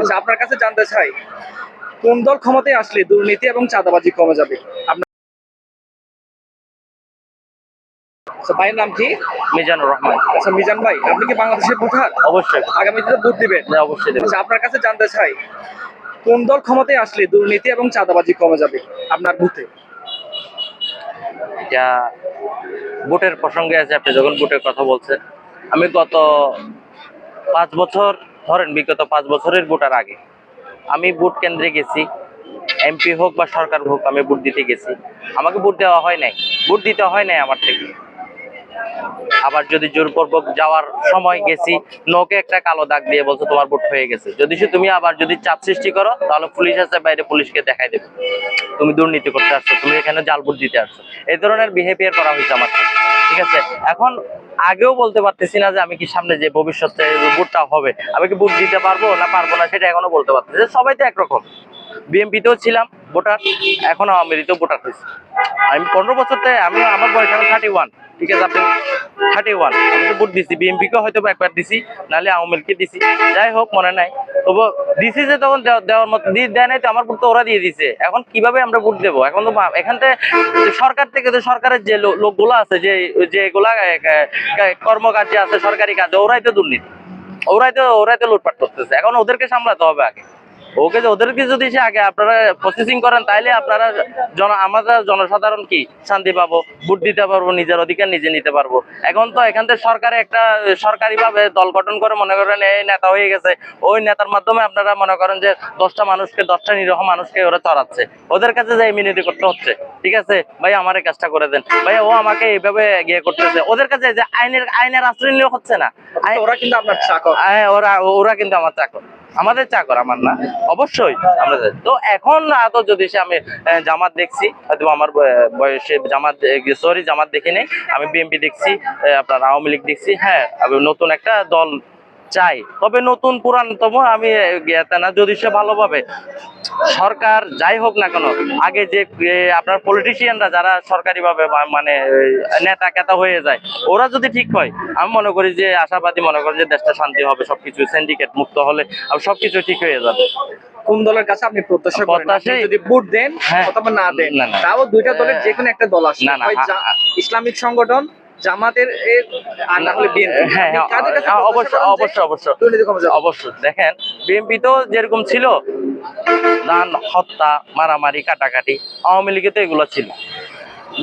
আচ্ছা, আপনার কাছে জানতে চাই, কোন দল ক্ষমতায় আসলে দুর্নীতি এবং চাঁদাবাজি কমে যাবে? আপনার আচ্ছা, ভাইয়ের নাম কি? মিজানুর রহমান। আচ্ছা, মিজান ভাই, আপনি কি বাংলাদেশের ভোটার? অবশ্যই। আগামীতে ভোট দিবেন? হ্যাঁ, অবশ্যই দেব। আচ্ছা, আপনার কাছে জানতে চাই, কোন দল ক্ষমতায় আসলে দুর্নীতি এবং চাঁদাবাজি কমে যাবে আপনার বুথে? যা বুটের প্রসঙ্গে আছে, আপনি যখন বুটের কথা বলছেন, আমি গত 5 বছর ধরেন, বিগত 5 বছরের ভোটার আগে আমি ভোট কেন্দ্রে গেছি। এমপি হোক বা সরকার হোক, আমি ভোট দিতে গেছি। আমাকে ভোট দেওয়া হয় নাই, ভোট দিতে হয় নাই আমার থেকে। আবার যদি জোরপূর্বক যাওয়ার সময় গেছি, নোকে একটা কালো দাগ দিয়ে বলছো তোমার ভোট হয়ে গেছে। যদি তুমি আবার যদি চাপ সৃষ্টি করো, তাহলে পুলিশ আছে বাইরে, পুলিশকে দেখাই দেবে তুমি দুর্নীতি করতে আসছো, তুমি এখানে জাল ভোট দিতে আসছো। এই ধরনের বিহেভিয়ার করা হয়েছে আমার সাথে। ঠিক আছে, এখন আগেও বলতে পারতেছি না যে আমি কি সামনে যে ভবিষ্যতে ভোটটা হবে, আমি কি ভোট দিতে পারবো না পারবো না, সেটা এখনো বলতে পারতেছি। সবাই তো একরকম। বিএনপিতেও ছিলাম ভোটার, এখন আওয়ামী লীগেও ভোটার হয়েছে। আমি 15 বছরতে, আমি আমার বয়স এখন 31। ঠিক আছে, আপনি 31, আমি তো ভোট দিছি। বিএনপিকে হয়তো একবার দিছি, নাহলে আওয়ামী লীগকে দিছি, যাই হোক মনে নাই। তবু দিছি যে তখন দেওয়ার মতো দেয় নাই তো, আমার ভোট তো ওরা দিয়ে দিছে। এখন কিভাবে আমরা ভোট দেবো? এখন তো এখান থেকে সরকার থেকে, সরকারের যে লোকগুলো আছে, যেগুলা কর্মকার্যে আছে, সরকারি কাজে, ওরাই তো দুর্নীতি, ওরাই তো লুটপাট করতেছে। এখন ওদেরকে সামলাতে হবে আগে। ওদেরকে যদি সে আগে আপনারা প্রসেসিং করেন, তাইলে আপনারা আমরা জনসাধারণ কি শান্তি পাবো, ভোট দিতে পারবো, নিজের অধিকার নিজে নিতে পারবো। এখন তো এখান থেকে সরকারে একটা সরকারি ভাবে দল গঠন করে, মনে করেন এই নেতা হয়ে গেছে, ওই নেতার মাধ্যমে আপনারা মনে করেন যে 10টা নিরীহ মানুষকে ওরা চড়াচ্ছে, ওদের কাছে যে মিনতি করতে হচ্ছে। ঠিক আছে ভাই, আমার এই কাজটা করে দেন ভাই, ও আমাকে এইভাবে গিয়ে করতেছে। ওদের কাছে যে আইনের আশ্রয় নিয়ে হচ্ছে না। ওরা কিন্তু আপনার চাকর। ওরা কিন্তু আমার চাকর, আমাদের চাকর, আমার না। অবশ্যই আমরা তো এখন তো যদি আমি জামাত দেখছি, হয়তো আমার বয়সে জামাত দেখি নেই, আমি বিএনপি দেখছি, আপনার আওয়ামী লীগ দেখছি। হ্যাঁ, আমি নতুন একটা দল চাই, তবে নতুন পুরানতম আমি না, যদি সে ভালোভাবে সরকার যাই হোক না কেন, আগে যে আপনার পলিটিশিয়ানরা যারা সরকারি ভাবে মানে নেতা কেতা হয়ে যায়, ওরা যদি ঠিক হয়, আমি মনে করি যে আশাবাদী, মনে করি যে দেশটা শান্তি হবে, সবকিছু সিন্ডিকেট মুক্ত হলে সবকিছু ঠিক হয়ে যাবে। কোন দলের কাছে আপনি প্রত্যাশা করেন আপনি যদি ভোট দেন অথবা না দেন, তাও দুইটা দলের যে কোনো একটা দল আসে, হয় ইসলামিক সংগঠন, জামাতের আর না হলে বিএনপি? হ্যাঁ, অবশ্যই। দেখেন, বিএনপি তো যেরকম ছিল, দান হত্যা, মারামারি, কাটাকাটি, আওয়ামী লীগে তো এগুলো ছিল।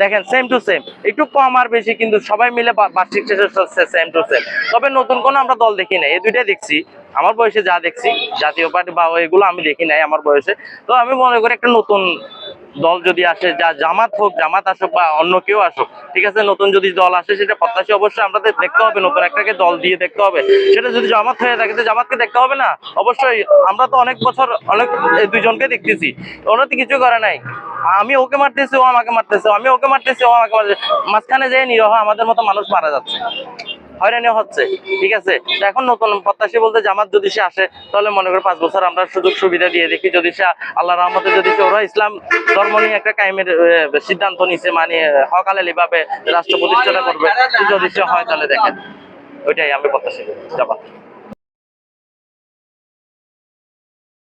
দেখেন, সেম টু সেম, একটু কম আর বেশি, কিন্তু সবাই মিলে বার্ষিক শেষে সেম টু সেম। তবে নতুন কোনো আমরা দল দেখি নাই, এই দুইটাই দেখছি আমার বয়সে, যা দেখছি জাতীয় পার্টি বা এগুলো আমি দেখি নাই আমার বয়সে। তো আমি মনে করি একটা নতুন দল যদি আসে, যা জামাত হোক, জামাত আসুক বা অন্য কেউ আসুক, ঠিক আছে, নতুন যদি দল আসে, সেটা প্রত্যাশী অবশ্যই আমাদের দেখতে হবে, নতুন একটাকে দল দিয়ে দেখতে হবে। সেটা যদি জামাত হয়ে থাকে, তো জামাতকে দেখতে হবে না? অবশ্যই। আমরা তো অনেক বছর অনেক দুইজনকে দেখতেছি, ওরা তো কিছু করে নাই। আমি ওকে মারতেছি, ও আমাকে মারতেছে, আমি ওকে মারতেছি, ও আমাকে মারতেছে, মাঝখানে যে নিরহ আমাদের মতো মানুষ মারা যাচ্ছে, হয়রানি হচ্ছে। ঠিক আছে, এখন নতুন প্রত্যাশী বলতে জামাত যদি সে আসে, তাহলে মনে করি 5 বছর আমরা সুযোগ সুবিধা দিয়ে দেখি। যদি সে আল্লাহ রহমতে, যদি সে ওরা ইসলাম ধর্ম নিয়ে একটা কায়েমের সিদ্ধান্ত নিছে, মানে হকালি ভাবে রাষ্ট্র প্রতিষ্ঠা করবে, যদি সে হয়, তাহলে দেখেন ওইটাই আমি প্রত্যাশী করি জামাত।